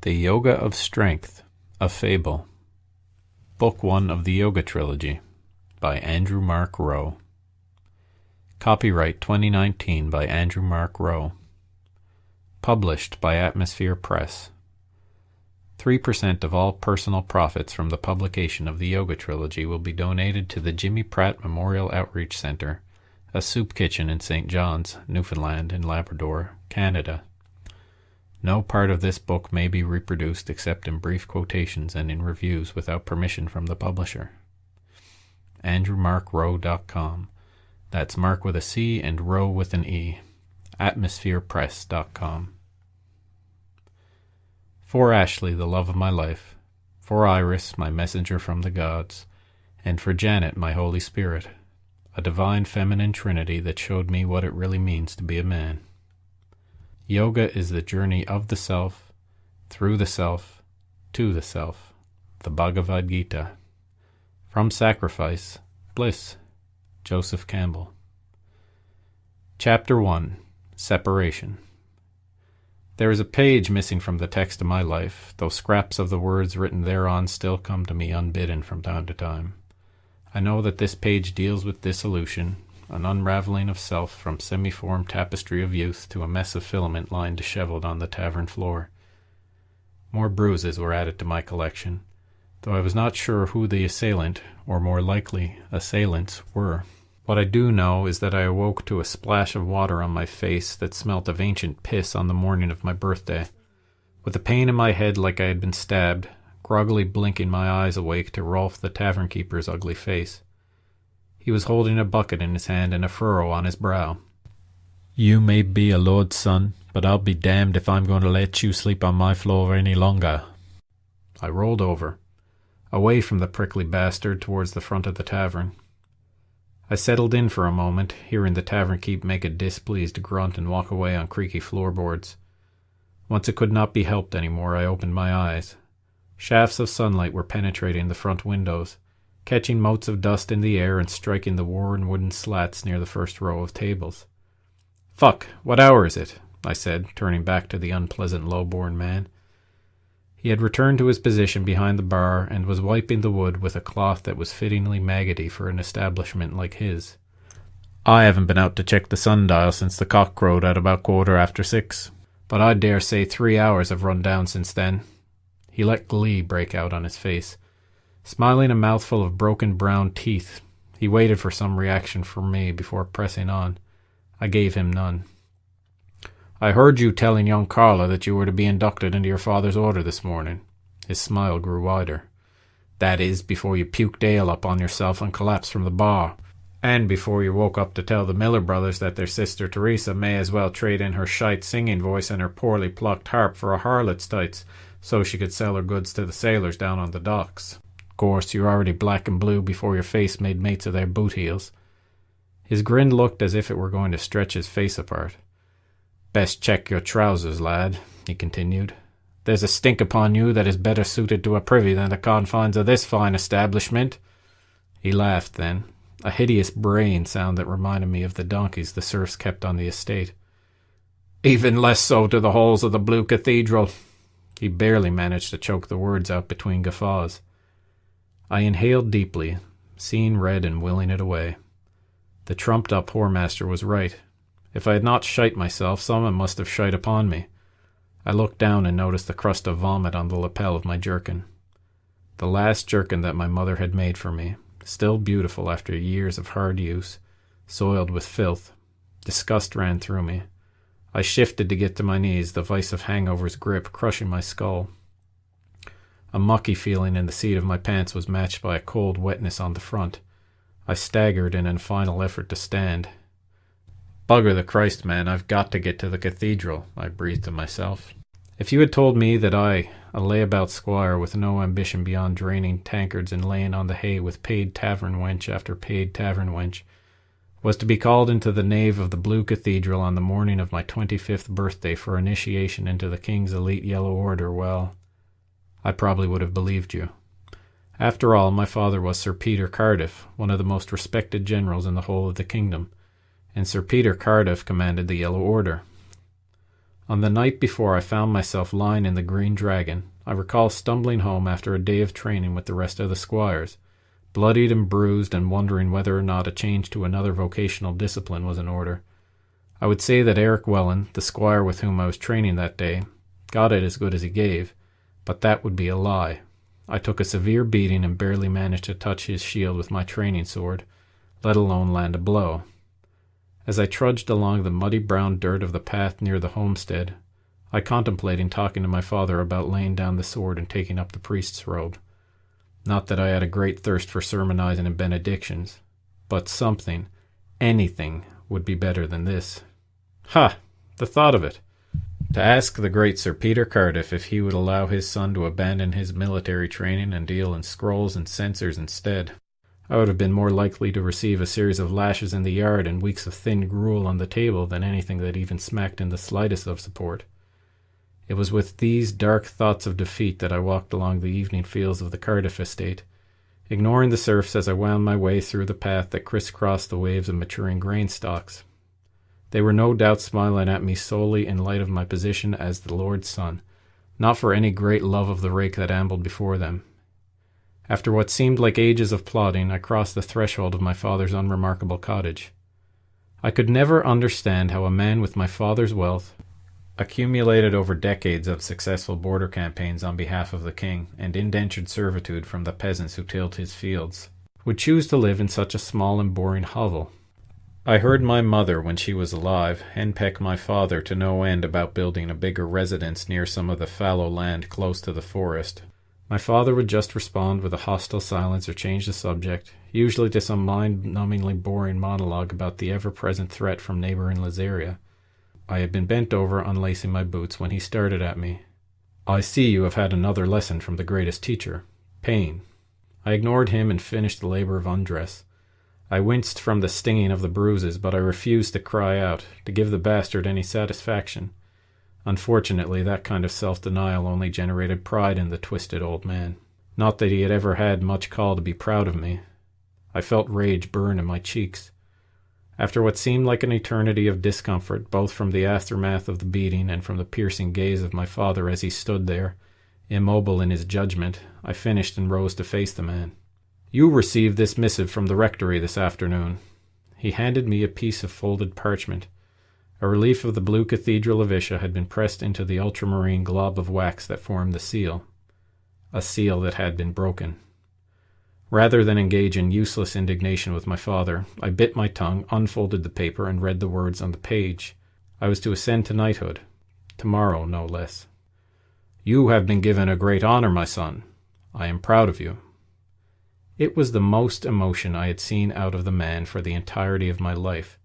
The Yoga of Strength, a Fable. Book 1 of the Yoga Trilogy, by Andrew Mark Rowe. Copyright 2019 by Andrew Mark Rowe. Published by Atmosphere Press. 3% of all personal profits from the publication of the Yoga Trilogy will be donated to the Jimmy Pratt Memorial Outreach Center, a soup kitchen in St. John's, Newfoundland and Labrador, Canada. No part of this book may be reproduced except in brief quotations and in reviews without permission from the publisher. AndrewMarkRowe.com. That's Mark with a C and Rowe with an E. AtmospherePress.com. For Ashley, the love of my life. For Iris, my messenger from the gods. And for Janet, my Holy Spirit. A divine feminine trinity that showed me what it really means to be a man. Yoga is the journey of the self, through the self, to the self. The Bhagavad Gita. From Sacrifice, Bliss. Joseph Campbell. Chapter 1. Separation. There is a page missing from the text of my life, though scraps of the words written thereon still come to me unbidden from time to time. I know that this page deals with dissolution, an unraveling of self from semi-formed tapestry of youth to a mess of filament lying disheveled on the tavern floor. More bruises were added to my collection, though I was not sure who the assailant, or more likely, assailants, were. What I do know is that I awoke to a splash of water on my face that smelt of ancient piss on the morning of my birthday, with a pain in my head like I had been stabbed, groggily blinking my eyes awake to Rolf the tavern-keeper's ugly face. He was holding a bucket in his hand and a furrow on his brow. "You may be a lord's son, but I'll be damned if I'm going to let you sleep on my floor any longer." I rolled over, away from the prickly bastard towards the front of the tavern. I settled in for a moment, hearing the tavern-keep make a displeased grunt and walk away on creaky floorboards. Once it could not be helped any more, I opened my eyes. Shafts of sunlight were penetrating the front windows, catching motes of dust in the air and striking the worn wooden slats near the first row of tables. "Fuck, what hour is it?" I said, turning back to the unpleasant low-born man. He had returned to his position behind the bar and was wiping the wood with a cloth that was fittingly maggoty for an establishment like his. "I haven't been out to check the sundial since the cock crowed at about 6:15, but I dare say 3 hours have run down since then." He let glee break out on his face. Smiling a mouthful of broken brown teeth, he waited for some reaction from me before pressing on. I gave him none. "I heard you telling young Carla that you were to be inducted into your father's order this morning." His smile grew wider. "That is, before you puked ale up on yourself and collapsed from the bar, and before you woke up to tell the Miller brothers that their sister Teresa may as well trade in her shite singing voice and her poorly plucked harp for a harlot's tights, so she could sell her goods to the sailors down on the docks. Of course, you're already black and blue before your face made mates of their boot heels." His grin looked as if it were going to stretch his face apart. "Best check your trousers, lad," he continued. "There's a stink upon you that is better suited to a privy than the confines of this fine establishment." He laughed then, a hideous braying sound that reminded me of the donkeys the serfs kept on the estate. "Even less so to the halls of the Blue Cathedral." He barely managed to choke the words out between guffaws. I inhaled deeply, seeing red and willing it away. The trumped-up whoremaster was right. If I had not shite myself, someone must have shite upon me. I looked down and noticed the crust of vomit on the lapel of my jerkin. The last jerkin that my mother had made for me, still beautiful after years of hard use, soiled with filth. Disgust ran through me. I shifted to get to my knees, the vice of hangover's grip crushing my skull. A mucky feeling in the seat of my pants was matched by a cold wetness on the front. I staggered in a final effort to stand. "Bugger the Christ, man, I've got to get to the cathedral," I breathed to myself. If you had told me that I, a layabout squire with no ambition beyond draining tankards and laying on the hay with paid tavern wench after paid tavern wench, was to be called into the nave of the Blue Cathedral on the morning of my 25th birthday for initiation into the King's elite Yellow Order, well, I probably would have believed you. After all, my father was Sir Peter Cardiff, one of the most respected generals in the whole of the kingdom, and Sir Peter Cardiff commanded the Yellow Order. On the night before I found myself lying in the Green Dragon, I recall stumbling home after a day of training with the rest of the squires, bloodied and bruised and wondering whether or not a change to another vocational discipline was in order. I would say that Eric Welland, the squire with whom I was training that day, got it as good as he gave, but that would be a lie. I took a severe beating and barely managed to touch his shield with my training sword, let alone land a blow. As I trudged along the muddy brown dirt of the path near the homestead, I contemplated talking to my father about laying down the sword and taking up the priest's robe. Not that I had a great thirst for sermonizing and benedictions, but something, anything, would be better than this. Ha! The thought of it! To ask the great Sir Peter Cardiff if he would allow his son to abandon his military training and deal in scrolls and censers instead. I would have been more likely to receive a series of lashes in the yard and weeks of thin gruel on the table than anything that even smacked in the slightest of support. It was with these dark thoughts of defeat that I walked along the evening fields of the Cardiff estate, ignoring the serfs as I wound my way through the path that crisscrossed the waves of maturing grain stalks. They were no doubt smiling at me solely in light of my position as the Lord's son, not for any great love of the rake that ambled before them. After what seemed like ages of plodding, I crossed the threshold of my father's unremarkable cottage. I could never understand how a man with my father's wealth, accumulated over decades of successful border campaigns on behalf of the king and indentured servitude from the peasants who tilled his fields, would choose to live in such a small and boring hovel. I heard my mother, when she was alive, henpeck my father to no end about building a bigger residence near some of the fallow land close to the forest. My father would just respond with a hostile silence or change the subject, usually to some mind-numbingly boring monologue about the ever-present threat from neighboring Lazaria. I had been bent over unlacing my boots when he started at me. "I see you have had another lesson from the greatest teacher, pain." I ignored him and finished the labor of undress. I winced from the stinging of the bruises, but I refused to cry out, to give the bastard any satisfaction. Unfortunately, that kind of self-denial only generated pride in the twisted old man. Not that he had ever had much call to be proud of me. I felt rage burn in my cheeks. After what seemed like an eternity of discomfort, both from the aftermath of the beating and from the piercing gaze of my father as he stood there, immobile in his judgment, I finished and rose to face the man. "You received this missive from the rectory this afternoon." He handed me a piece of folded parchment. A relief of the blue cathedral of Isha had been pressed into the ultramarine glob of wax that formed the seal. A seal that had been broken. Rather than engage in useless indignation with my father, I bit my tongue, unfolded the paper, and read the words on the page. I was to ascend to knighthood. Tomorrow, no less. "You have been given a great honor, my son. I am proud of you." It was the most emotion I had seen out of the man for the entirety of my life.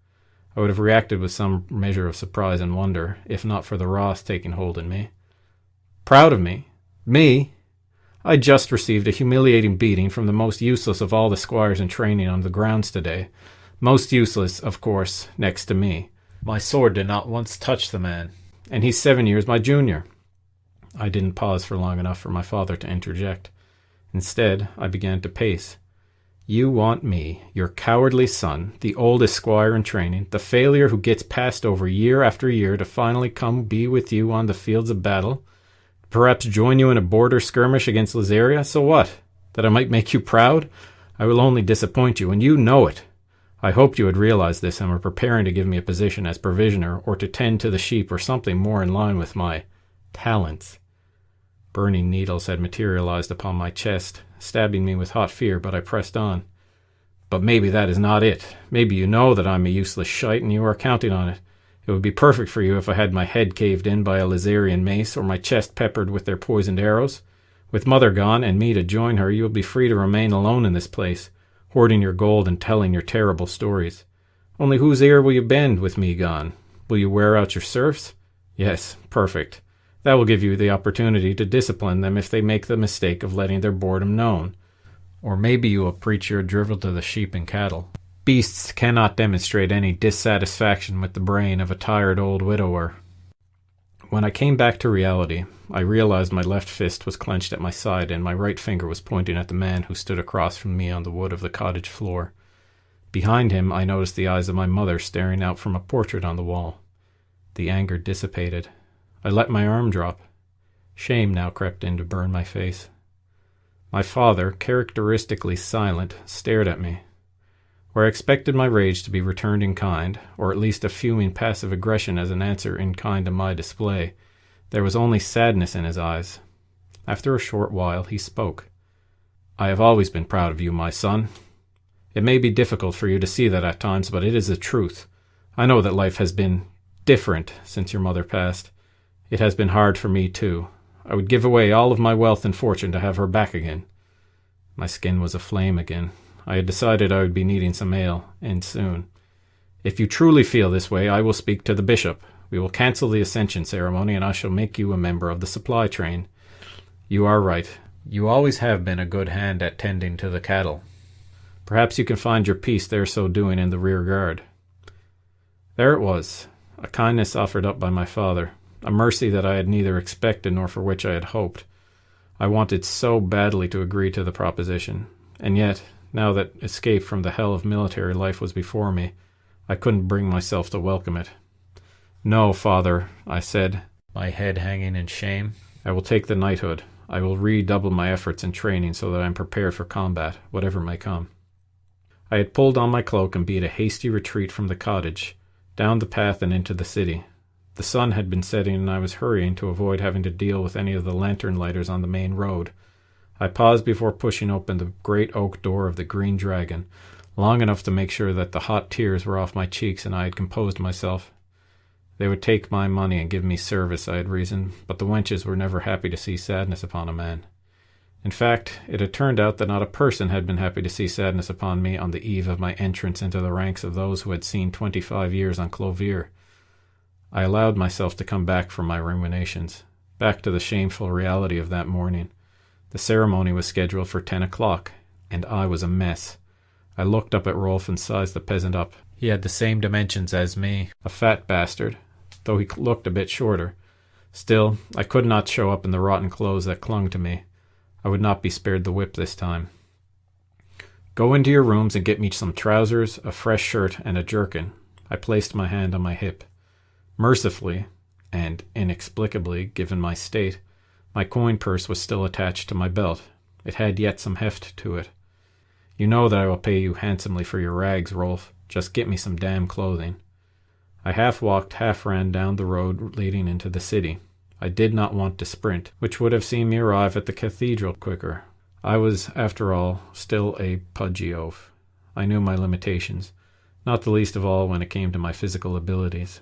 I would have reacted with some measure of surprise and wonder, if not for the wrath taking hold in me. Proud of me? Me? I just received a humiliating beating from the most useless of all the squires in training on the grounds today. Most useless, of course, next to me. My sword did not once touch the man, and he's 7 years my junior. I didn't pause for long enough for my father to interject. Instead, I began to pace. "You want me, your cowardly son, the oldest squire in training, the failure who gets passed over year after year to finally come be with you on the fields of battle, perhaps join you in a border skirmish against Lazaria? So what? That I might make you proud? I will only disappoint you, and you know it. I hoped you had realized this and were preparing to give me a position as provisioner or to tend to the sheep or something more in line with my talents." Burning needles had materialized upon my chest, stabbing me with hot fear, but I pressed on. "But maybe that is not it. Maybe you know that I'm a useless shite and you are counting on it. It would be perfect for you if I had my head caved in by a Lazarian mace or my chest peppered with their poisoned arrows. With mother gone and me to join her, you will be free to remain alone in this place, hoarding your gold and telling your terrible stories. Only whose ear will you bend with me gone? Will you wear out your serfs? Yes, perfect. That will give you the opportunity to discipline them if they make the mistake of letting their boredom known. Or maybe you will preach your drivel to the sheep and cattle. Beasts cannot demonstrate any dissatisfaction with the brain of a tired old widower." When I came back to reality, I realized my left fist was clenched at my side and my right finger was pointing at the man who stood across from me on the wood of the cottage floor. Behind him, I noticed the eyes of my mother staring out from a portrait on the wall. The anger dissipated. I let my arm drop. Shame now crept in to burn my face. My father, characteristically silent, stared at me. Where I expected my rage to be returned in kind, or at least a fuming passive aggression as an answer in kind to my display, there was only sadness in his eyes. After a short while, he spoke. "I have always been proud of you, my son. It may be difficult for you to see that at times, but it is the truth. I know that life has been different since your mother passed. It has been hard for me, too. I would give away all of my wealth and fortune to have her back again." My skin was aflame again. I had decided I would be needing some ale, and soon. "If you truly feel this way, I will speak to the bishop. We will cancel the ascension ceremony, and I shall make you a member of the supply train. You are right. You always have been a good hand at tending to the cattle. Perhaps you can find your peace there so doing in the rear guard." There it was, a kindness offered up by my father, a mercy that I had neither expected nor for which I had hoped. I wanted so badly to agree to the proposition, and yet, now that escape from the hell of military life was before me, I couldn't bring myself to welcome it. "No, father," I said, my head hanging in shame. "I will take the knighthood. I will redouble my efforts in training so that I am prepared for combat, whatever may come." I had pulled on my cloak and beat a hasty retreat from the cottage, down the path and into the city. The sun had been setting and I was hurrying to avoid having to deal with any of the lantern lighters on the main road. I paused before pushing open the great oak door of the Green Dragon, long enough to make sure that the hot tears were off my cheeks and I had composed myself. They would take my money and give me service, I had reasoned, but the wenches were never happy to see sadness upon a man. In fact, it had turned out that not a person had been happy to see sadness upon me on the eve of my entrance into the ranks of those who had seen 25 years on Clovier. I allowed myself to come back from my ruminations, back to the shameful reality of that morning. The ceremony was scheduled for 10 o'clock, and I was a mess. I looked up at Rolf and sized the peasant up. He had the same dimensions as me, a fat bastard, though he looked a bit shorter. Still, I could not show up in the rotten clothes that clung to me. I would not be spared the whip this time. "Go into your rooms and get me some trousers, a fresh shirt, and a jerkin." I placed my hand on my hip. Mercifully, and inexplicably, given my state, my coin purse was still attached to my belt. It had yet some heft to it. "You know that I will pay you handsomely for your rags, Rolf. Just get me some damn clothing." I half walked, half ran down the road leading into the city. I did not want to sprint, which would have seen me arrive at the cathedral quicker. I was, after all, still a pudgy oaf. I knew my limitations, not the least of all when it came to my physical abilities.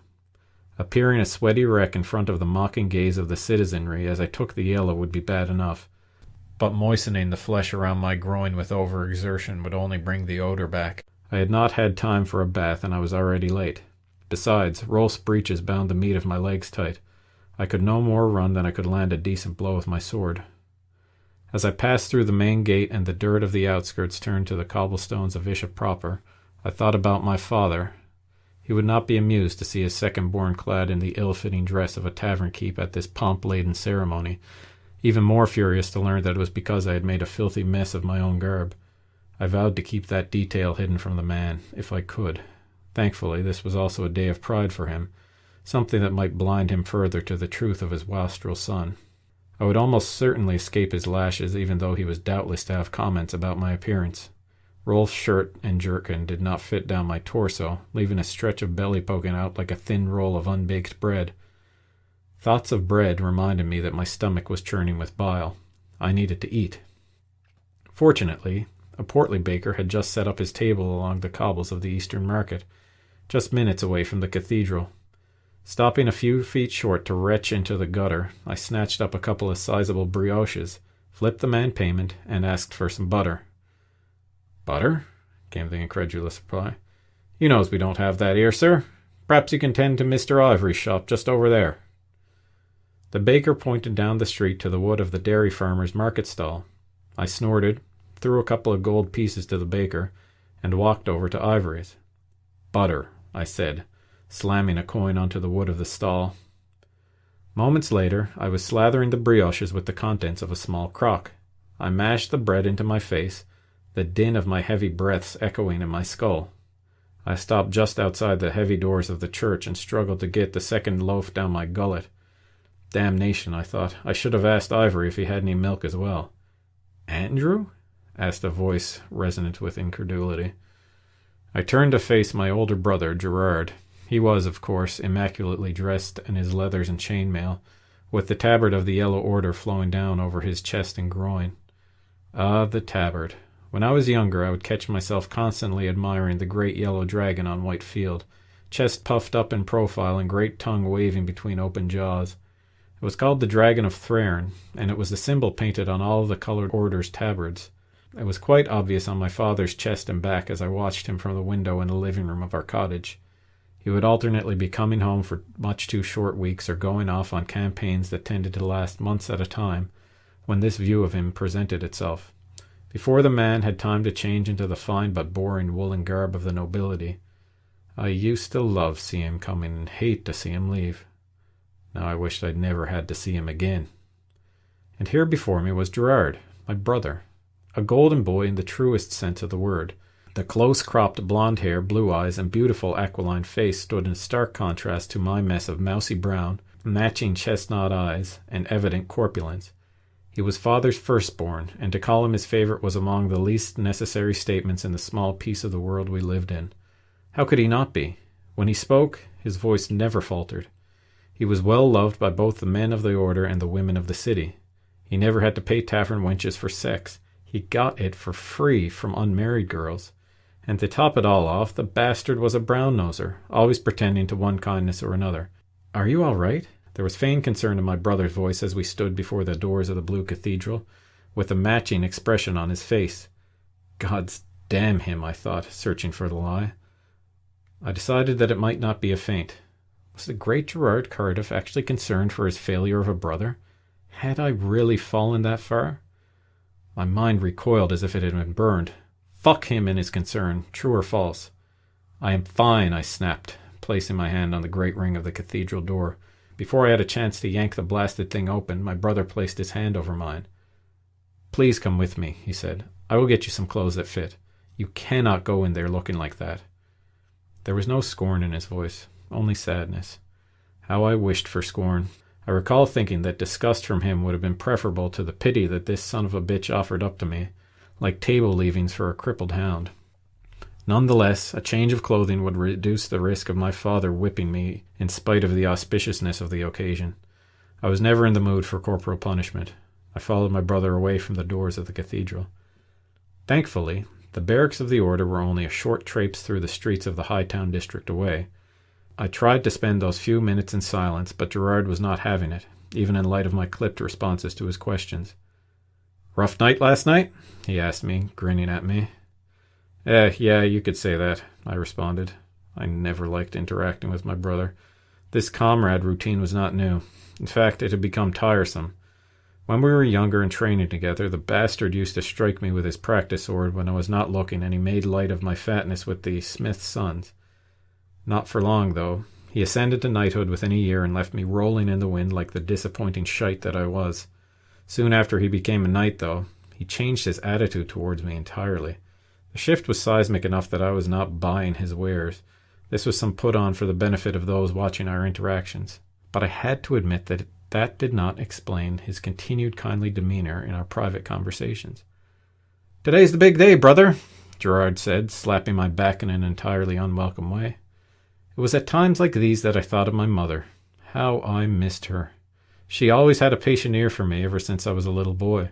Appearing a sweaty wreck in front of the mocking gaze of the citizenry as I took the yellow would be bad enough, but moistening the flesh around my groin with overexertion would only bring the odor back. I had not had time for a bath and I was already late. Besides, Rolf's breeches bound the meat of my legs tight. I could no more run than I could land a decent blow with my sword. As I passed through the main gate and the dirt of the outskirts turned to the cobblestones of Isham proper, I thought about my father. He would not be amused to see his second-born clad in the ill-fitting dress of a tavern keep at this pomp-laden ceremony, even more furious to learn that it was because I had made a filthy mess of my own garb. I vowed to keep that detail hidden from the man, if I could. Thankfully, this was also a day of pride for him, something that might blind him further to the truth of his wastrel son. I would almost certainly escape his lashes, even though he was doubtless to have comments about my appearance. Rolf's shirt and jerkin did not fit down my torso, leaving a stretch of belly poking out like a thin roll of unbaked bread. Thoughts of bread reminded me that my stomach was churning with bile. I needed to eat. Fortunately, a portly baker had just set up his table along the cobbles of the Eastern Market, just minutes away from the cathedral. Stopping a few feet short to retch into the gutter, I snatched up a couple of sizable brioches, flipped the man payment, and asked for some butter. "Butter?" came the incredulous reply. "You knows we don't have that here, sir. Perhaps you can tend to Mr. Ivory's shop just over there." The baker pointed down the street to the wood of the dairy farmer's market stall. I snorted, threw a couple of gold pieces to the baker, and walked over to Ivory's. "Butter," I said, slamming a coin onto the wood of the stall. Moments later, I was slathering the brioches with the contents of a small crock. I mashed the bread into my face, the din of my heavy breaths echoing in my skull. I stopped just outside the heavy doors of the church and struggled to get the second loaf down my gullet. Damnation, I thought. I should have asked Ivory if he had any milk as well. Andrew? Asked a voice resonant with incredulity. I turned to face my older brother, Gerard. He was, of course, immaculately dressed in his leathers and chainmail, with the tabard of the Yellow Order flowing down over his chest and groin. Ah, the tabard. When I was younger, I would catch myself constantly admiring the great yellow dragon on white field, chest puffed up in profile and great tongue waving between open jaws. It was called the Dragon of Thrern, and it was the symbol painted on all of the colored orders' tabards. It was quite obvious on my father's chest and back as I watched him from the window in the living room of our cottage. He would alternately be coming home for much too short weeks or going off on campaigns that tended to last months at a time, when this view of him presented itself. Before the man had time to change into the fine but boring woolen garb of the nobility, I used to love seeing him coming and hate to see him leave. Now I wished I'd never had to see him again. And here before me was Gerard, my brother, a golden boy in the truest sense of the word. The close-cropped blonde hair, blue eyes, and beautiful aquiline face stood in stark contrast to my mess of mousy brown, matching chestnut eyes, and evident corpulence. He was father's firstborn, and to call him his favorite was among the least necessary statements in the small piece of the world we lived in. How could he not be? When he spoke, his voice never faltered. He was well loved by both the men of the order and the women of the city. He never had to pay tavern wenches for sex. He got it for free from unmarried girls. And to top it all off, the bastard was a brown-noser, always pretending to one kindness or another. "Are you all right?" There was feigned concern in my brother's voice as we stood before the doors of the Blue Cathedral, with a matching expression on his face. God's damn him, I thought, searching for the lie. I decided that it might not be a feint. Was the great Gerard Cardiff actually concerned for his failure of a brother? Had I really fallen that far? My mind recoiled as if it had been burned. Fuck him and his concern, true or false. "I am fine," I snapped, placing my hand on the great ring of the cathedral door. Before I had a chance to yank the blasted thing open, my brother placed his hand over mine. "Please come with me," he said. "I will get you some clothes that fit. You cannot go in there looking like that." There was no scorn in his voice, only sadness. How I wished for scorn. I recall thinking that disgust from him would have been preferable to the pity that this son of a bitch offered up to me, like table leavings for a crippled hound. Nonetheless, a change of clothing would reduce the risk of my father whipping me in spite of the auspiciousness of the occasion. I was never in the mood for corporal punishment. I followed my brother away from the doors of the cathedral. Thankfully, the barracks of the order were only a short traipse through the streets of the Hightown district away. I tried to spend those few minutes in silence, but Gerard was not having it, even in light of my clipped responses to his questions. "Rough night last night?" he asked me, grinning at me. Yeah, you could say that," I responded. I never liked interacting with my brother. This comrade routine was not new. In fact, it had become tiresome. When we were younger and training together, the bastard used to strike me with his practice sword when I was not looking, and he made light of my fatness with the smith's sons. Not for long, though. He ascended to knighthood within a year and left me rolling in the wind like the disappointing shite that I was. Soon after he became a knight, though, he changed his attitude towards me entirely. The shift was seismic enough that I was not buying his wares. This was some put-on for the benefit of those watching our interactions. But I had to admit that did not explain his continued kindly demeanor in our private conversations. "Today's the big day, brother," Gerard said, slapping my back in an entirely unwelcome way. It was at times like these that I thought of my mother. How I missed her. She always had a patient ear for me ever since I was a little boy.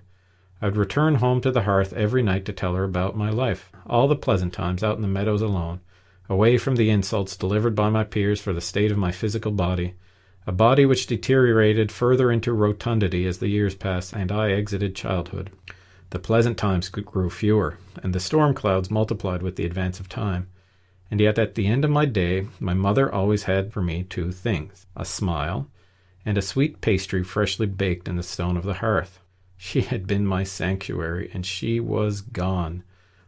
I would return home to the hearth every night to tell her about my life, all the pleasant times out in the meadows alone, away from the insults delivered by my peers for the state of my physical body, a body which deteriorated further into rotundity as the years passed and I exited childhood. The pleasant times grew fewer, and the storm clouds multiplied with the advance of time. And yet at the end of my day, my mother always had for me two things, a smile and a sweet pastry freshly baked in the stone of the hearth. She had been my sanctuary, and she was gone.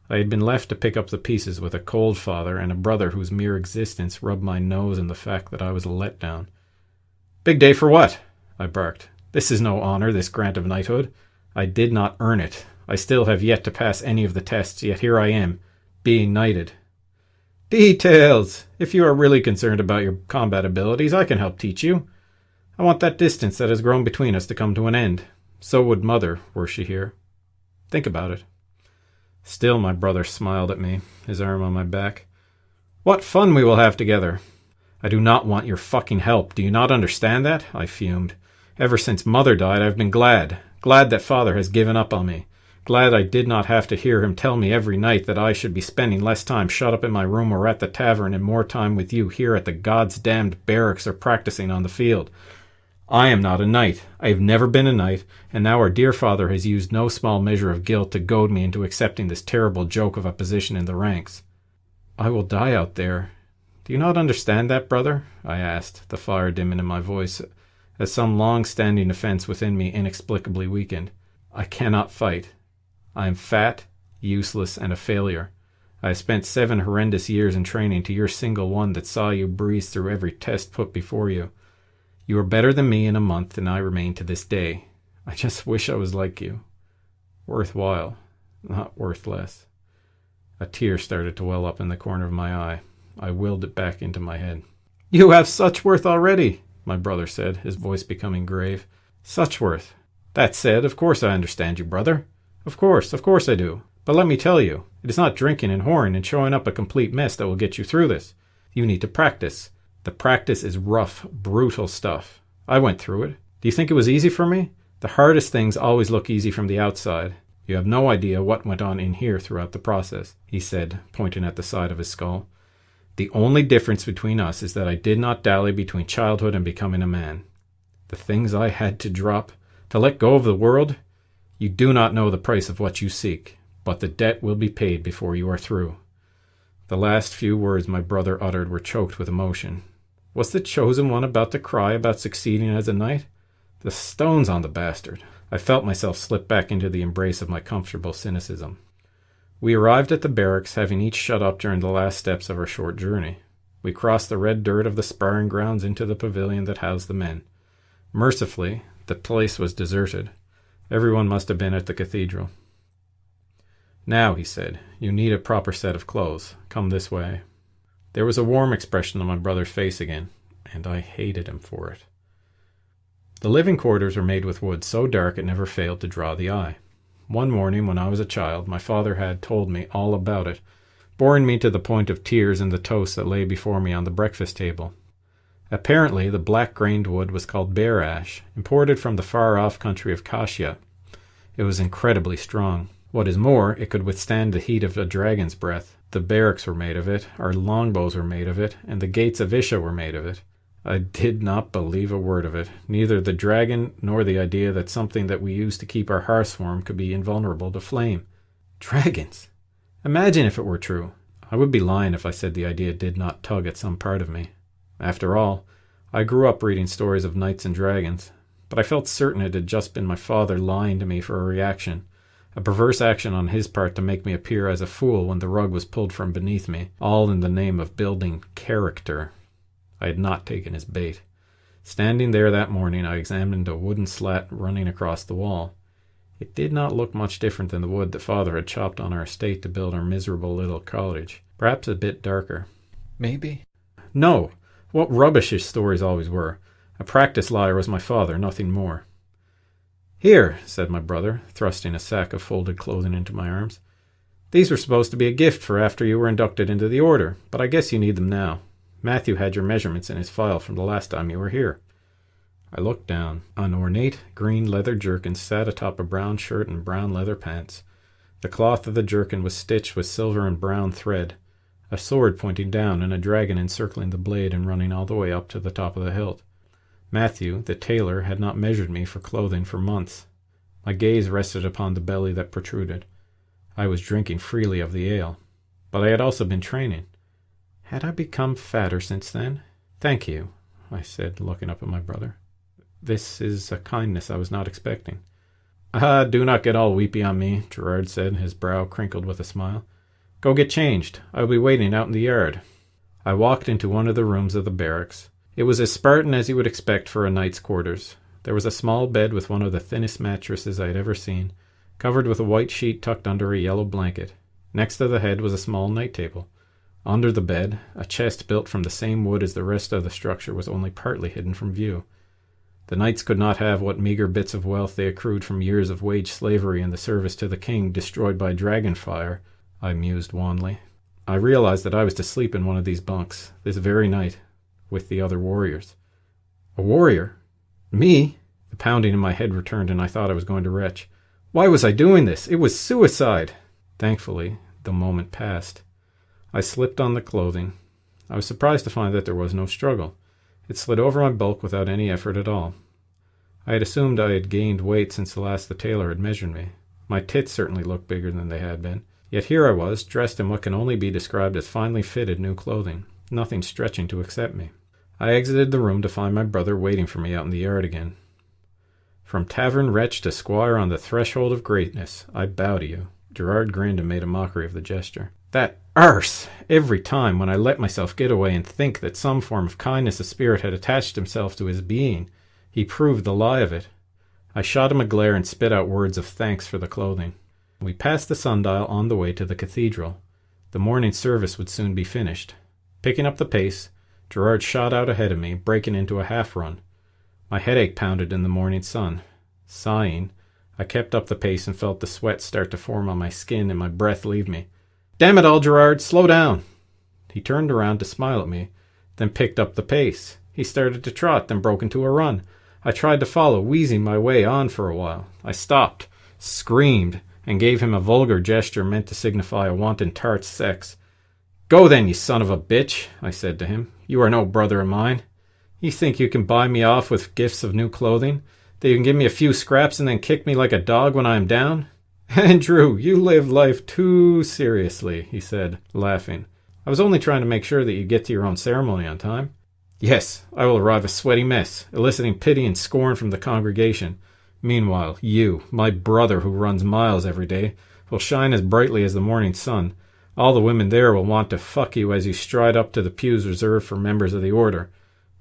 I had been left to pick up the pieces with a cold father and a brother whose mere existence rubbed my nose in the fact that I was a letdown. "Big day for what?" I barked. "This is no honor, this grant of knighthood. I did not earn it. I still have yet to pass any of the tests, yet here I am, being knighted." "Details! If you are really concerned about your combat abilities, I can help teach you." I want that distance that has grown between us to come to an end. So would Mother, were she here. Think about it. Still my brother smiled at me, his arm on my back. What fun we will have together. I do not want your fucking help. Do you not understand that? I fumed. Ever since Mother died, I've been glad. Glad that Father has given up on me. Glad I did not have to hear him tell me every night that I should be spending less time shut up in my room or at the tavern and more time with you here at the God's damned barracks or practicing on the field. I am not a knight. I have never been a knight, and now our dear father has used no small measure of guilt to goad me into accepting this terrible joke of a position in the ranks. I will die out there. Do you not understand that, brother? I asked, the fire dimming in my voice, as some long-standing offense within me inexplicably weakened. I cannot fight. I am fat, useless, and a failure. I have spent 7 horrendous years in training to your single one that saw you breeze through every test put before you. You are better than me in a month, and I remain to this day. I just wish I was like you. Worthwhile, not worthless. A tear started to well up in the corner of my eye. I willed it back into my head. You have such worth already, my brother said, his voice becoming grave. Such worth. That said, of course I understand you, brother. Of course I do. But let me tell you, it is not drinking and whoring and showing up a complete mess that will get you through this. You need to practice. The practice is rough, brutal stuff. I went through it. Do you think it was easy for me? The hardest things always look easy from the outside. You have no idea what went on in here throughout the process, he said, pointing at the side of his skull. The only difference between us is that I did not dally between childhood and becoming a man. The things I had to drop, to let go of the world, you do not know the price of what you seek, but the debt will be paid before you are through. The last few words my brother uttered were choked with emotion. Was the chosen one about to cry about succeeding as a knight? The stones on the bastard. I felt myself slip back into the embrace of my comfortable cynicism. We arrived at the barracks, having each shut up during the last steps of our short journey. We crossed the red dirt of the sparring grounds into the pavilion that housed the men. Mercifully, the place was deserted. Everyone must have been at the cathedral. Now, he said, you need a proper set of clothes. Come this way. There was a warm expression on my brother's face again, and I hated him for it. The living quarters were made with wood so dark it never failed to draw the eye. One morning when I was a child, my father had told me all about it, boring me to the point of tears in the toast that lay before me on the breakfast table. Apparently, the black-grained wood was called bear ash, imported from the far-off country of Kashia. It was incredibly strong. What is more, it could withstand the heat of a dragon's breath. The barracks were made of it, our longbows were made of it, and the gates of Isha were made of it. I did not believe a word of it, neither the dragon nor the idea that something that we used to keep our hearths warm could be invulnerable to flame. Dragons! Imagine if it were true. I would be lying if I said the idea did not tug at some part of me. After all, I grew up reading stories of knights and dragons, but I felt certain it had just been my father lying to me for a reaction, a perverse action on his part to make me appear as a fool when the rug was pulled from beneath me, all in the name of building character. I had not taken his bait. Standing there that morning, I examined a wooden slat running across the wall. It did not look much different than the wood that Father had chopped on our estate to build our miserable little cottage, perhaps a bit darker. Maybe? No! What rubbish his stories always were. A practice liar was my father, nothing more. Here, said my brother, thrusting a sack of folded clothing into my arms. These were supposed to be a gift for after you were inducted into the order, but I guess you need them now. Matthew had your measurements in his file from the last time you were here. I looked down. An ornate green leather jerkin sat atop a brown shirt and brown leather pants. The cloth of the jerkin was stitched with silver and brown thread, a sword pointing down and a dragon encircling the blade and running all the way up to the top of the hilt. Matthew, the tailor, had not measured me for clothing for months. My gaze rested upon the belly that protruded. I was drinking freely of the ale, but I had also been training. Had I become fatter since then? Thank you, I said, looking up at my brother. This is a kindness I was not expecting. Do not get all weepy on me, Gerard said, his brow crinkled with a smile. Go get changed. I will be waiting out in the yard. I walked into one of the rooms of the barracks. It was as Spartan as you would expect for a knight's quarters. There was a small bed with one of the thinnest mattresses I had ever seen, covered with a white sheet tucked under a yellow blanket. Next to the head was a small night table. Under the bed, a chest built from the same wood as the rest of the structure was only partly hidden from view. The knights could not have what meager bits of wealth they accrued from years of wage slavery in the service to the king destroyed by dragon fire, I mused wanly. I realized that I was to sleep in one of these bunks, this very night, with the other warriors. A warrior? Me? The pounding in my head returned, and I thought I was going to retch. Why was I doing this? It was suicide! Thankfully, the moment passed. I slipped on the clothing. I was surprised to find that there was no struggle. It slid over my bulk without any effort at all. I had assumed I had gained weight since the last the tailor had measured me. My tits certainly looked bigger than they had been. Yet here I was, dressed in what can only be described as finely fitted new clothing, nothing stretching to accept me. I exited the room to find my brother waiting for me out in the yard again. From tavern wretch to squire on the threshold of greatness, I bow to you. Gerard grinned and made a mockery of the gesture. That arse! Every time when I let myself get away and think that some form of kindness of spirit had attached himself to his being, he proved the lie of it. I shot him a glare and spit out words of thanks for the clothing. We passed the sundial on the way to the cathedral. The morning service would soon be finished. Picking up the pace, Gerard shot out ahead of me, breaking into a half-run. My headache pounded in the morning sun. Sighing, I kept up the pace and felt the sweat start to form on my skin and my breath leave me. Damn it all, Gerard, slow down! He turned around to smile at me, then picked up the pace. He started to trot, then broke into a run. I tried to follow, wheezing my way on for a while. I stopped, screamed, and gave him a vulgar gesture meant to signify a wanton tart's sex. Go then, you son of a bitch, I said to him. You are no brother of mine. You think you can buy me off with gifts of new clothing? That you can give me a few scraps and then kick me like a dog when I am down? Andrew, you live life too seriously, he said, laughing. I was only trying to make sure that you get to your own ceremony on time. Yes, I will arrive a sweaty mess, eliciting pity and scorn from the congregation. Meanwhile, you, my brother who runs miles every day, will shine as brightly as the morning sun. All the women there will want to fuck you as you stride up to the pews reserved for members of the order.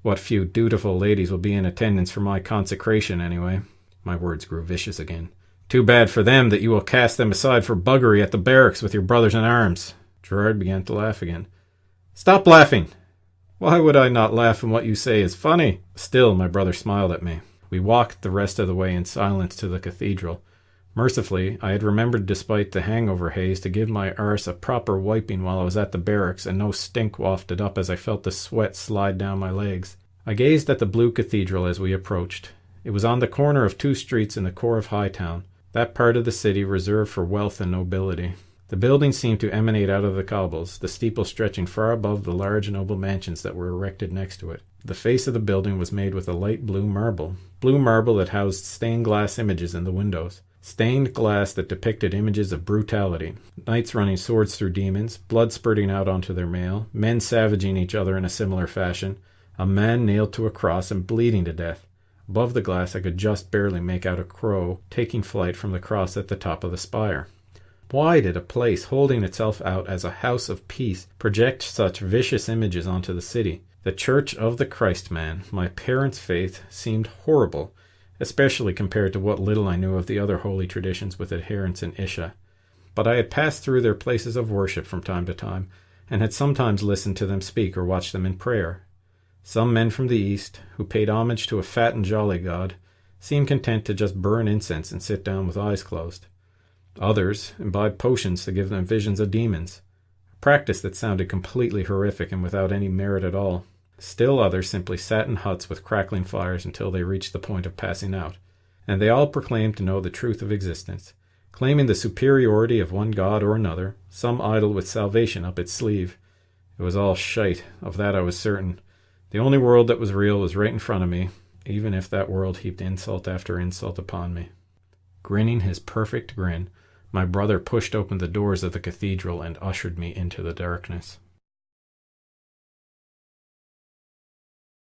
What few dutiful ladies will be in attendance for my consecration, anyway. My words grew vicious again. Too bad for them that you will cast them aside for buggery at the barracks with your brothers in arms. Gerard began to laugh again. Stop laughing! Why would I not laugh when what you say is funny? Still, my brother smiled at me. We walked the rest of the way in silence to the cathedral. Mercifully, I had remembered despite the hangover haze to give my arse a proper wiping while I was at the barracks, and no stink wafted up as I felt the sweat slide down my legs. I gazed at the blue cathedral as we approached. It was on the corner of two streets in the core of Hightown, that part of the city reserved for wealth and nobility. The building seemed to emanate out of the cobbles, the steeple stretching far above the large noble mansions that were erected next to it. The face of the building was made with a light blue marble that housed stained glass images in the windows. Stained glass that depicted images of brutality, knights running swords through demons, blood spurting out onto their mail, men savaging each other in a similar fashion, a man nailed to a cross and bleeding to death. Above the glass I could just barely make out a crow taking flight from the cross at the top of the spire. Why did a place holding itself out as a house of peace project such vicious images onto the city? The Church of the Christ-Man, my parents' faith, seemed horrible, especially compared to what little I knew of the other holy traditions with adherents in Isha. But I had passed through their places of worship from time to time, and had sometimes listened to them speak or watched them in prayer. Some men from the East, who paid homage to a fat and jolly god, seemed content to just burn incense and sit down with eyes closed. Others imbibed potions to give them visions of demons, a practice that sounded completely horrific and without any merit at all. Still others simply sat in huts with crackling fires until they reached the point of passing out, and they all proclaimed to know the truth of existence, claiming the superiority of one god or another, some idol with salvation up its sleeve. It was all shite, of that I was certain. The only world that was real was right in front of me, even if that world heaped insult after insult upon me. Grinning his perfect grin, my brother pushed open the doors of the cathedral and ushered me into the darkness.